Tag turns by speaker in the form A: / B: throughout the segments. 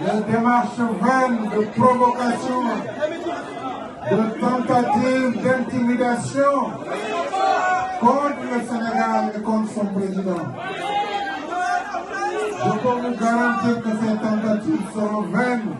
A: les démarches vaines de provocation, de tentatives d'intimidation contre le Sénégal et contre son président. Je peux vous garantir que ces tentatives seront vaines.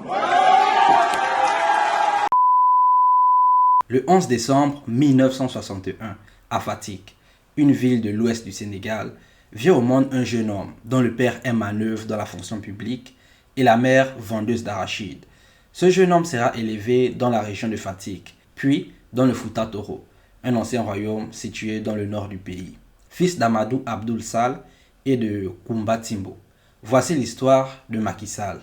B: Le 11 décembre 1961, à Fatick, une ville de l'ouest du Sénégal, vient au monde un jeune homme dont le père est manœuvre dans la fonction publique et la mère vendeuse d'arachides. Ce jeune homme sera élevé dans la région de Fatick, puis dans le Fouta Toro, un ancien royaume situé dans le nord du pays. Fils d'Amadou Abdoul Sall et de Koumba Timbo. Voici l'histoire de Macky Sall.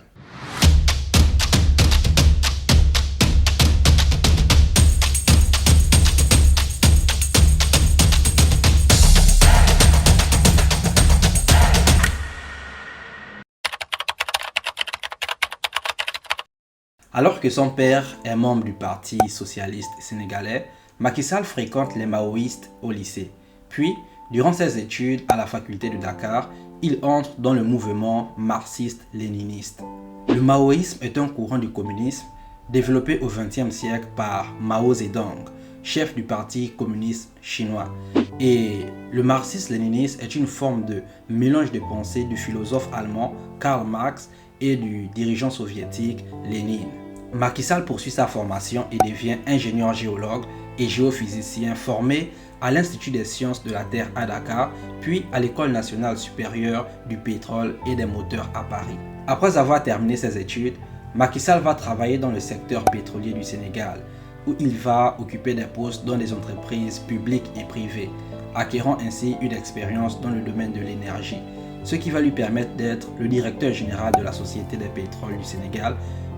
B: Alors que son père est membre du Parti socialiste sénégalais, Macky Sall fréquente les maoïstes au lycée. Puis, durant ses études à la faculté de Dakar, il entre dans le mouvement marxiste-léniniste. Le maoïsme est un courant du communisme développé au XXe siècle par Mao Zedong, chef du Parti communiste chinois. Et le marxisme-léninisme est une forme de mélange de pensée du philosophe allemand Karl Marx et du dirigeant soviétique Lénine. Macky Sall poursuit sa formation et devient ingénieur géologue et géophysicien formé à l'Institut des sciences de la Terre à Dakar, puis à l'École nationale supérieure du pétrole et des moteurs à Paris. Après avoir terminé ses études, Macky Sall va travailler dans le secteur pétrolier du Sénégal, où il va occuper des postes dans des entreprises publiques et privées, acquérant ainsi une expérience dans le domaine de l'énergie, ce qui va lui permettre d'être le directeur général de la Société des pétroles du Sénégal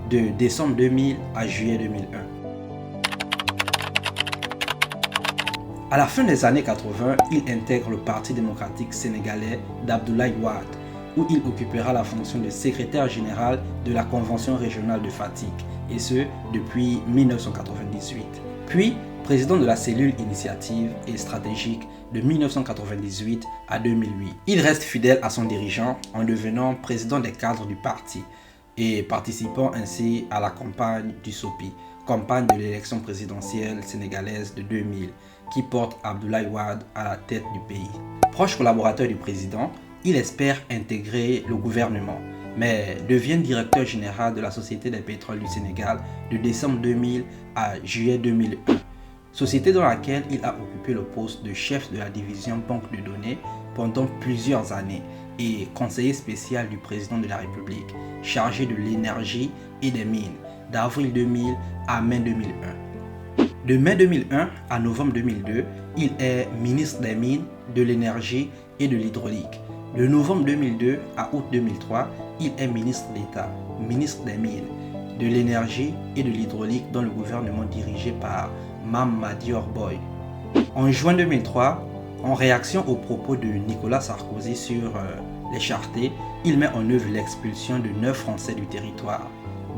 B: de décembre 2000 à juillet 2001. À la fin des années 80, il intègre le Parti démocratique sénégalais d'Abdoulaye Wade, où il occupera la fonction de secrétaire général de la Convention régionale de Fatick, et ce depuis 1998. Puis, président de la cellule initiative et stratégique de 1998 à 2008. Il reste fidèle à son dirigeant en devenant président des cadres du parti et participant ainsi à la campagne du SOPI, campagne de l'élection présidentielle sénégalaise de 2000, qui porte Abdoulaye Wade à la tête du pays. Proche collaborateur du président, il espère intégrer le gouvernement, mais devient directeur général de la Société des pétroles du Sénégal de décembre 2000 à juillet 2001. Société dans laquelle il a occupé le poste de chef de la division banque de données pendant plusieurs années et conseiller spécial du président de la République, chargé de l'énergie et des mines, d'avril 2000 à mai 2001. De mai 2001 à novembre 2002, il est ministre des Mines, de l'Énergie et de l'Hydraulique. De novembre 2002 à août 2003, il est ministre d'État, ministre des Mines, de l'Énergie et de l'Hydraulique dans le gouvernement dirigé par Mamadi Boye. En juin 2003, en réaction aux propos de Nicolas Sarkozy sur les Chartés, il met en œuvre l'expulsion de 9 Français du territoire.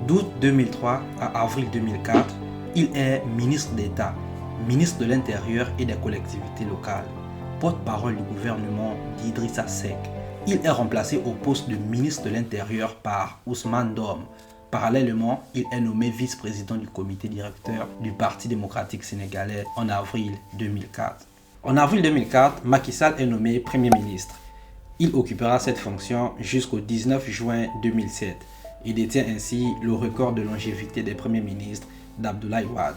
B: D'août 2003 à avril 2004, il est ministre d'État, ministre de l'Intérieur et des collectivités locales, porte-parole du gouvernement d'Idrissa Seck. Il est remplacé au poste de ministre de l'Intérieur par Ousmane Dom. Parallèlement, il est nommé vice-président du comité directeur du Parti démocratique sénégalais en avril 2004. En avril 2004, Macky Sall est nommé Premier ministre. Il occupera cette fonction jusqu'au 19 juin 2007 et détient ainsi le record de longévité des premiers ministres d'Abdoulaye Wade.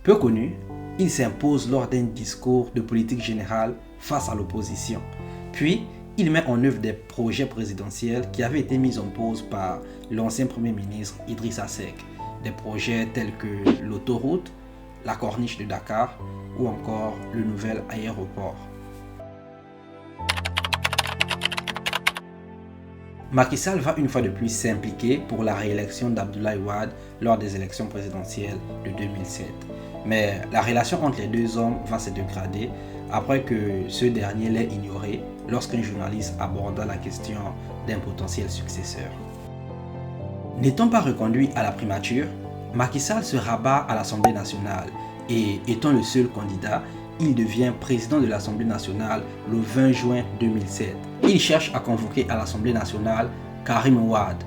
B: Peu connu, il s'impose lors d'un discours de politique générale face à l'opposition. Puis, il met en œuvre des projets présidentiels qui avaient été mis en pause par l'ancien Premier ministre Idrissa Seck. Des projets tels que l'autoroute, la corniche de Dakar ou encore le nouvel aéroport. Macky Sall va une fois de plus s'impliquer pour la réélection d'Abdoulaye Wade lors des élections présidentielles de 2007. Mais la relation entre les deux hommes va se dégrader après que ce dernier l'ait ignoré lorsqu'un journaliste aborda la question d'un potentiel successeur. N'étant pas reconduit à la primature, Macky Sall se rabat à l'Assemblée nationale et étant le seul candidat, il devient président de l'Assemblée nationale le 20 juin 2007. Il cherche à convoquer à l'Assemblée nationale Karim Wade,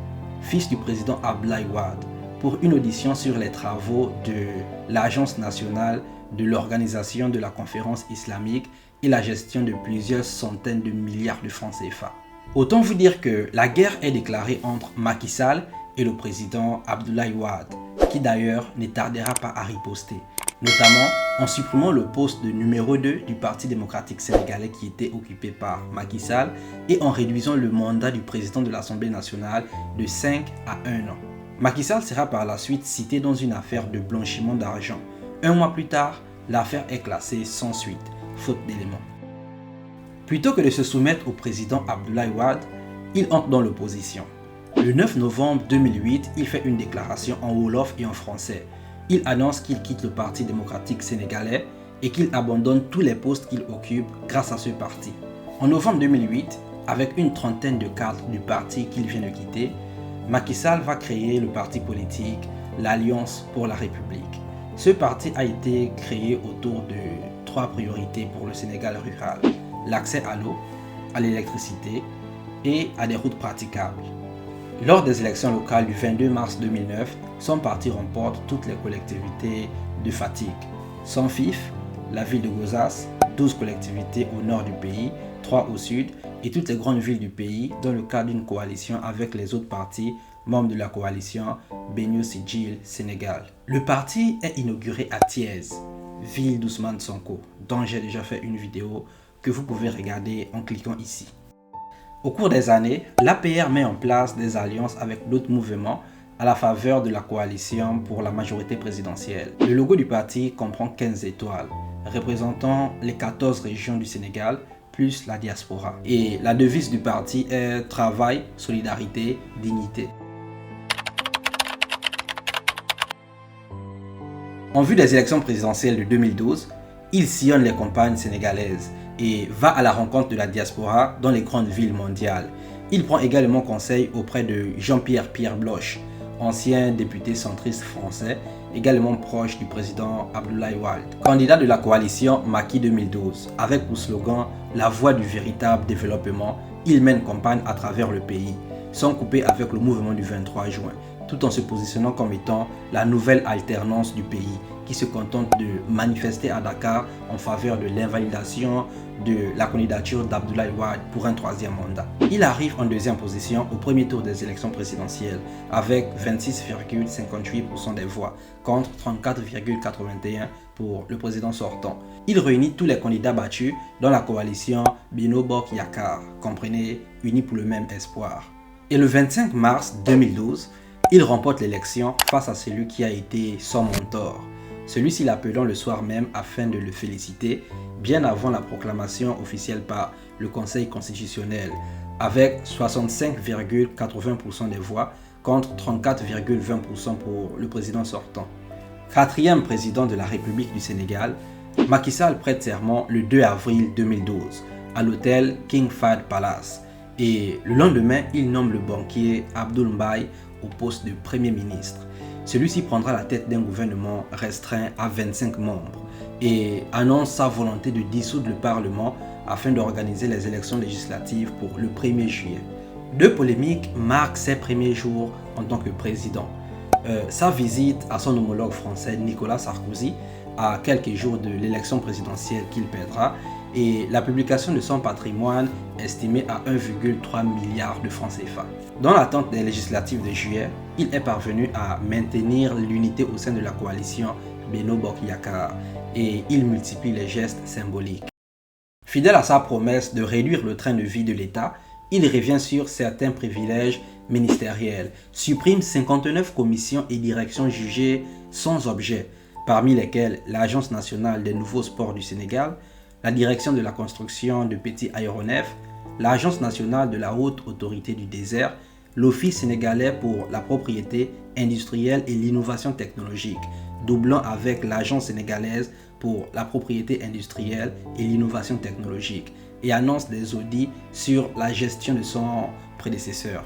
B: fils du président Abdoulaye Wade, pour une audition sur les travaux de l'Agence nationale de l'Organisation de la Conférence islamique et la gestion de plusieurs centaines de milliards de francs CFA. Autant vous dire que la guerre est déclarée entre Macky Sall et le président Abdoulaye Wade, qui d'ailleurs ne tardera pas à riposter, notamment en supprimant le poste de numéro 2 du Parti démocratique sénégalais qui était occupé par Macky Sall et en réduisant le mandat du président de l'Assemblée nationale de 5 à 1 an. Macky Sall sera par la suite cité dans une affaire de blanchiment d'argent. Un mois plus tard, l'affaire est classée sans suite, faute d'éléments. Plutôt que de se soumettre au président Abdoulaye Wade, il entre dans l'opposition. Le 9 novembre 2008, il fait une déclaration en wolof et en français. Il annonce qu'il quitte le Parti démocratique sénégalais et qu'il abandonne tous les postes qu'il occupe grâce à ce parti. En novembre 2008, avec une trentaine de cadres du parti qu'il vient de quitter, Macky Sall va créer le parti politique l'Alliance pour la République. Ce parti a été créé autour de 3 priorités pour le Sénégal rural: l'accès à l'eau, à l'électricité et à des routes praticables. Lors des élections locales du 22 mars 2009, son parti remporte toutes les collectivités de Fatick, sans FIF, la ville de Gossas, 12 collectivités au nord du pays, 3 au sud et toutes les grandes villes du pays dans le cadre d'une coalition avec les autres partis membres de la coalition Benno Siggil Sénégal. Le parti est inauguré à Thiès, ville d'Ousmane Sonko, dont j'ai déjà fait une vidéo que vous pouvez regarder en cliquant ici. Au cours des années, l'APR met en place des alliances avec d'autres mouvements à la faveur de la coalition pour la majorité présidentielle. Le logo du parti comprend 15 étoiles, représentant les 14 régions du Sénégal, plus la diaspora. Et la devise du parti est travail, solidarité, dignité. En vue des élections présidentielles de 2012, il sillonne les campagnes sénégalaises et va à la rencontre de la diaspora dans les grandes villes mondiales. Il prend également conseil auprès de Jean-Pierre Bloch, ancien député centriste français, également proche du président Abdoulaye Wade, candidat de la coalition Macky 2012. Avec pour slogan « La voie du véritable développement », il mène campagne à travers le pays, sans couper avec le mouvement du 23 juin, tout en se positionnant comme étant la nouvelle alternance du pays, qui se contente de manifester à Dakar en faveur de l'invalidation de la candidature d'Abdoulaye Wade pour un 3e mandat. Il arrive en 2e position au premier tour des élections présidentielles avec 26,58% des voix contre 34,81% pour le président sortant. Il réunit tous les candidats battus dans la coalition Benno Bokk Yakaar, comprenez Unis pour le même espoir. Et le 25 mars 2012, il remporte l'élection face à celui qui a été son mentor. Celui-ci l'appelant le soir même afin de le féliciter, bien avant la proclamation officielle par le Conseil constitutionnel, avec 65,80% des voix contre 34,20% pour le président sortant. 4e président de la République du Sénégal, Macky Sall prête serment le 2 avril 2012 à l'hôtel King Fahd Palace et le lendemain, il nomme le banquier Abdoul Mbaye au poste de Premier ministre. Celui-ci prendra la tête d'un gouvernement restreint à 25 membres et annonce sa volonté de dissoudre le Parlement afin d'organiser les élections législatives pour le 1er juillet. 2 polémiques marquent ses premiers jours en tant que président. Sa visite à son homologue français Nicolas Sarkozy à quelques jours de l'élection présidentielle qu'il perdra et la publication de son patrimoine estimé à 1,3 milliard de francs CFA. Dans l'attente des législatives de juillet, il est parvenu à maintenir l'unité au sein de la coalition Benno Bokk Yakaar et il multiplie les gestes symboliques. Fidèle à sa promesse de réduire le train de vie de l'État, il revient sur certains privilèges ministériels, supprime 59 commissions et directions jugées sans objet, parmi lesquelles l'Agence nationale des nouveaux sports du Sénégal, la direction de la construction de petits aéronefs, l'Agence nationale de la haute autorité du désert, l'Office sénégalais pour la propriété industrielle et l'innovation technologique, doublant avec l'Agence sénégalaise pour la propriété industrielle et l'innovation technologique, et annonce des audits sur la gestion de son prédécesseur.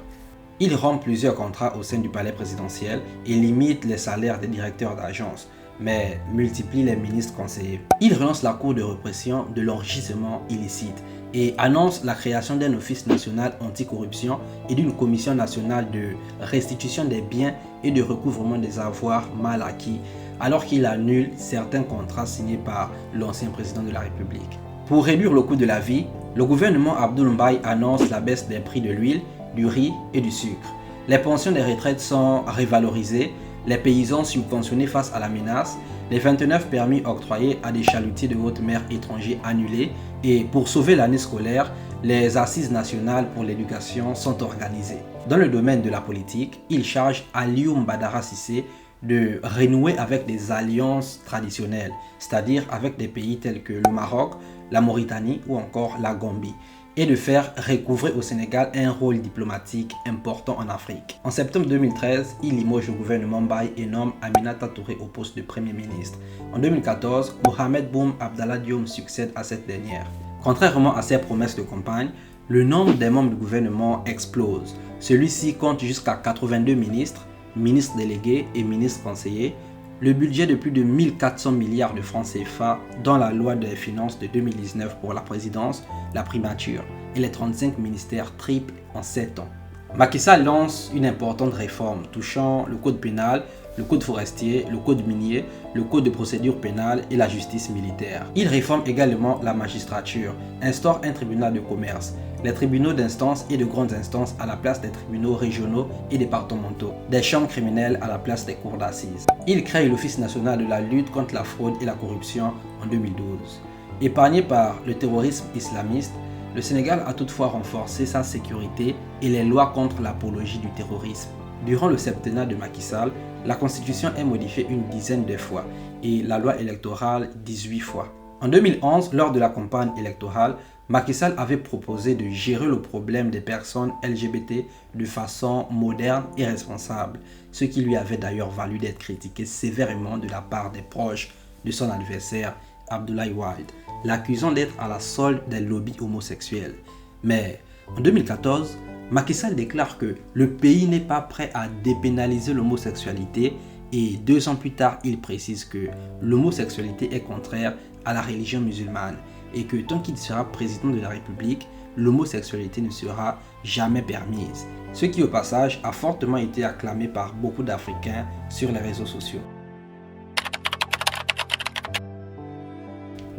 B: Il rompt plusieurs contrats au sein du palais présidentiel et limite les salaires des directeurs d'agences. mais multiplie les ministres conseillers. Il relance la Cour de répression de l'enrichissement illicite et annonce la création d'un office national anticorruption et d'une commission nationale de restitution des biens et de recouvrement des avoirs mal acquis, alors qu'il annule certains contrats signés par l'ancien président de la République. Pour réduire le coût de la vie, le gouvernement Abdoul Mbaye annonce la baisse des prix de l'huile, du riz et du sucre. Les pensions des retraites sont révalorisées, les paysans subventionnés face à la menace, les 29 permis octroyés à des chalutiers de haute mer étrangers annulés et pour sauver l'année scolaire, les assises nationales pour l'éducation sont organisées. Dans le domaine de la politique, il charge Alioune Badara Cissé de renouer avec des alliances traditionnelles, c'est-à-dire avec des pays tels que le Maroc, la Mauritanie ou encore la Gambie, et de faire recouvrer au Sénégal un rôle diplomatique important en Afrique. En septembre 2013, il limoge le gouvernement Mbaye et nomme Aminata Touré au poste de Premier ministre. En 2014, Mohamed Boun Abdallah Dionne succède à cette dernière. Contrairement à ses promesses de campagne, le nombre des membres du gouvernement explose. Celui-ci compte jusqu'à 82 ministres, ministres délégués et ministres conseillers. Le budget de plus de 1400 milliards de francs CFA dans la loi des finances de 2019 pour la présidence, la primature et les 35 ministères triplent en 7 ans. Macky Sall lance une importante réforme touchant le code pénal, le code forestier, le code minier, le code de procédure pénale et la justice militaire. Il réforme également la magistrature, instaure un tribunal de commerce, les tribunaux d'instance et de grandes instances à la place des tribunaux régionaux et départementaux, des chambres criminelles à la place des cours d'assises. Il crée l'Office national de la lutte contre la fraude et la corruption en 2012. Épargné par le terrorisme islamiste, le Sénégal a toutefois renforcé sa sécurité et les lois contre l'apologie du terrorisme. Durant le septennat de Macky Sall, la Constitution est modifiée une dizaine de fois et la loi électorale 18 fois. En 2011, lors de la campagne électorale, Macky Sall avait proposé de gérer le problème des personnes LGBT de façon moderne et responsable, ce qui lui avait d'ailleurs valu d'être critiqué sévèrement de la part des proches de son adversaire Abdoulaye Wade, l'accusant d'être à la solde des lobbies homosexuels. Mais en 2014, Macky Sall déclare que le pays n'est pas prêt à dépénaliser l'homosexualité et 2 ans plus tard, il précise que l'homosexualité est contraire à la religion musulmane et que tant qu'il sera président de la République, l'homosexualité ne sera jamais permise. Ce qui au passage a fortement été acclamé par beaucoup d'Africains sur les réseaux sociaux.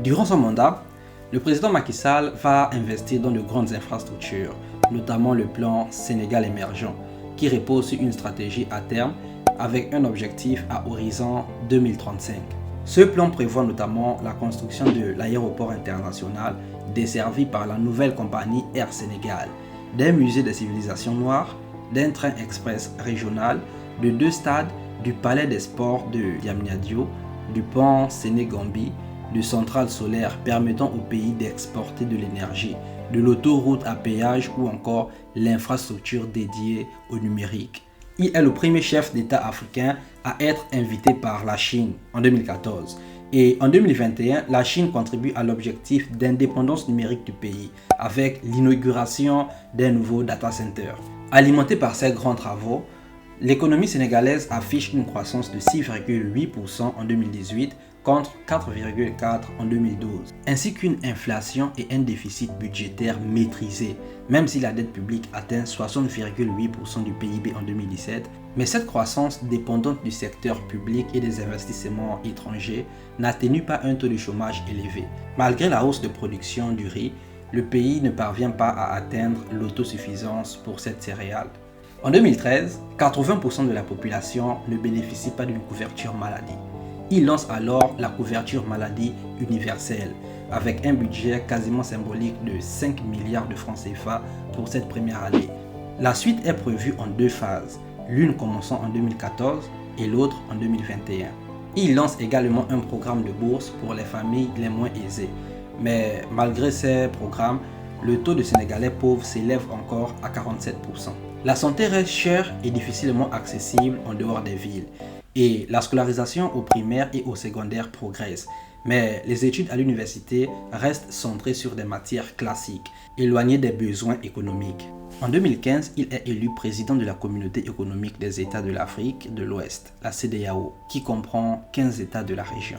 B: Durant son mandat, le président Macky Sall va investir dans de grandes infrastructures, notamment le plan Sénégal émergent, qui repose sur une stratégie à terme avec un objectif à horizon 2035. Ce plan prévoit notamment la construction de l'aéroport international desservi par la nouvelle compagnie Air Sénégal, d'un musée des civilisations noires, d'un train express régional, de 2 stades, du palais des sports de Diamniadio, du pont Sénégambie, de centrales solaires permettant au pays d'exporter de l'énergie, de l'autoroute à péage ou encore l'infrastructure dédiée au numérique. Il est le premier chef d'État africain à être invité par la Chine en 2014. Et en 2021, la Chine contribue à l'objectif d'indépendance numérique du pays avec l'inauguration d'un nouveau data center. Alimenté par ces grands travaux, l'économie sénégalaise affiche une croissance de 6,8% en 2018 contre 4,4% en 2012, ainsi qu'une inflation et un déficit budgétaire maîtrisé, même si la dette publique atteint 60,8% du PIB en 2017. Mais cette croissance dépendante du secteur public et des investissements étrangers n'atténue pas un taux de chômage élevé. Malgré la hausse de production du riz, le pays ne parvient pas à atteindre l'autosuffisance pour cette céréale. En 2013, 80% de la population ne bénéficie pas d'une couverture maladie. Il lance alors la couverture maladie universelle avec un budget quasiment symbolique de 5 milliards de francs CFA pour cette première année. La suite est prévue en 2 phases, l'une commençant en 2014 et l'autre en 2021. Il lance également un programme de bourse pour les familles les moins aisées. Mais malgré ces programmes, le taux de Sénégalais pauvres s'élève encore à 47%. La santé reste chère et difficilement accessible en dehors des villes. Et la scolarisation au primaire et au secondaire progresse. mais les études à l'université restent centrées sur des matières classiques, éloignées des besoins économiques. En 2015, il est élu président de la Communauté économique des États de l'Afrique de l'Ouest, la CEDEAO, qui comprend 15 États de la région.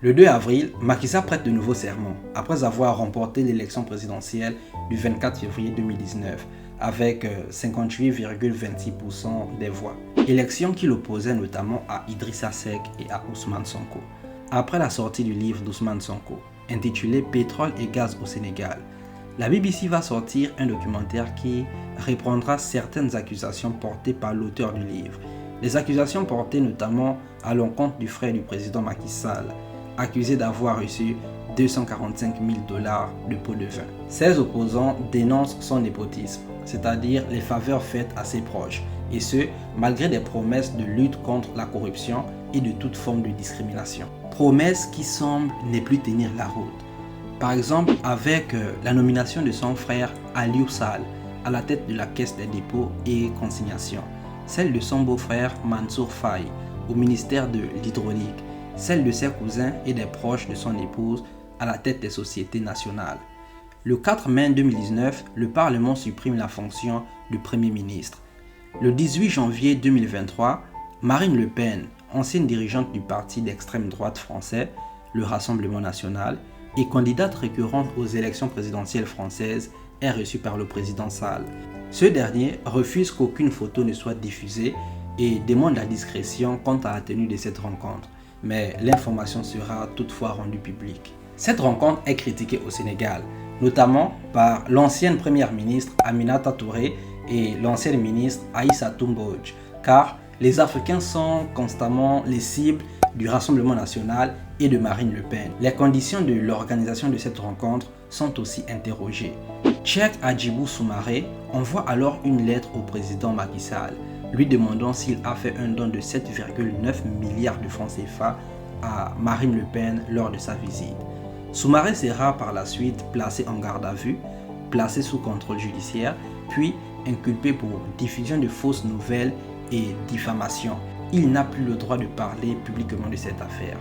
B: Le 2 avril, Macky Sall prête de nouveau serment, après avoir remporté l'élection présidentielle du 24 février 2019, avec 58,26% des voix. Élection qui l'opposait notamment à Idrissa Seck et à Ousmane Sonko. Après la sortie du livre d'Ousmane Sonko, intitulé « Pétrole et gaz au Sénégal », la BBC va sortir un documentaire qui reprendra certaines accusations portées par l'auteur du livre. Les accusations portées notamment à l'encontre du frère du président Macky Sall, accusé d'avoir reçu 245 000 $ de pot de vin. Ses opposants dénoncent son népotisme, c'est-à-dire les faveurs faites à ses proches, et ce, malgré des promesses de lutte contre la corruption et de toute forme de discrimination. Promesses qui semblent ne plus tenir la route. Par exemple, avec la nomination de son frère Aliou Sall à la tête de la Caisse des dépôts et consignations, celle de son beau-frère Mansour Faye au ministère de l'Hydraulique, celle de ses cousins et des proches de son épouse à la tête des sociétés nationales. Le 4 mai 2019, le Parlement supprime la fonction de Premier ministre. Le 18 janvier 2023, Marine Le Pen, ancienne dirigeante du parti d'extrême droite français, le Rassemblement national, et candidate récurrente aux élections présidentielles françaises, est reçue par le président Sall. Ce dernier refuse qu'aucune photo ne soit diffusée et demande la discrétion quant à la tenue de cette rencontre, mais l'information sera toutefois rendue publique. Cette rencontre est critiquée au Sénégal, notamment par l'ancienne première ministre Aminata Touré et l'ancienne ministre Aïssatou Mbodj, car les Africains sont constamment les cibles du Rassemblement national et de Marine Le Pen. Les conditions de l'organisation de cette rencontre sont aussi interrogées. Cheikh Hadjibou Soumaré envoie alors une lettre au président Macky Sall, lui demandant s'il a fait un don de 7,9 milliards de francs CFA à Marine Le Pen lors de sa visite. Soumaré sera par la suite placé en garde à vue, placé sous contrôle judiciaire, puis inculpé pour diffusion de fausses nouvelles et diffamation. Il n'a plus le droit de parler publiquement de cette affaire.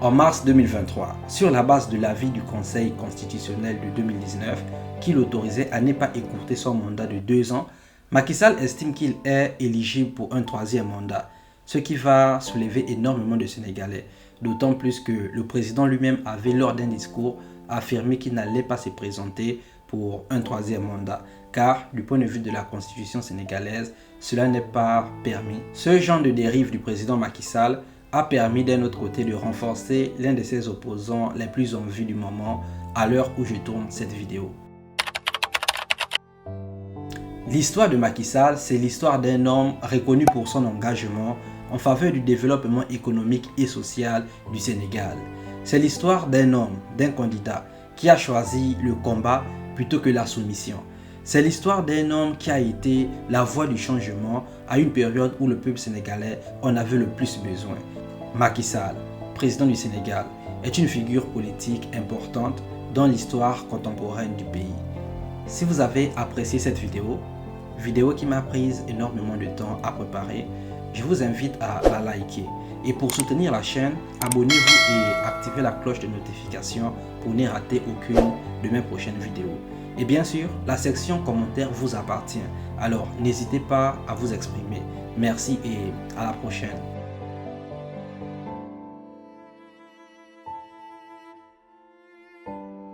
B: En mars 2023, sur la base de l'avis du Conseil constitutionnel de 2019 qui l'autorisait à ne pas écourter son mandat de 2 ans, Macky Sall estime qu'il est éligible pour un 3e mandat, ce qui va soulever énormément de Sénégalais, d'autant plus que le président lui-même avait lors d'un discours affirmé qu'il n'allait pas se présenter pour un 3e mandat, car du point de vue de la constitution sénégalaise, cela n'est pas permis. Ce genre de dérive du président Macky Sall a permis d'un autre côté de renforcer l'un de ses opposants les plus en vue du moment à l'heure où je tourne cette vidéo. L'histoire de Macky Sall, c'est l'histoire d'un homme reconnu pour son engagement en faveur du développement économique et social du Sénégal. C'est l'histoire d'un homme, d'un candidat qui a choisi le combat plutôt que la soumission. C'est l'histoire d'un homme qui a été la voix du changement à une période où le peuple sénégalais en avait le plus besoin. Macky Sall, président du Sénégal, est une figure politique importante dans l'histoire contemporaine du pays. Si vous avez apprécié cette vidéo qui m'a pris énormément de temps à préparer, je vous invite à la liker. Et pour soutenir la chaîne, abonnez-vous et activez la cloche de notification pour ne rater aucune de mes prochaines vidéos. Et bien sûr, la section commentaires vous appartient, alors n'hésitez pas à vous exprimer. Merci et à la prochaine.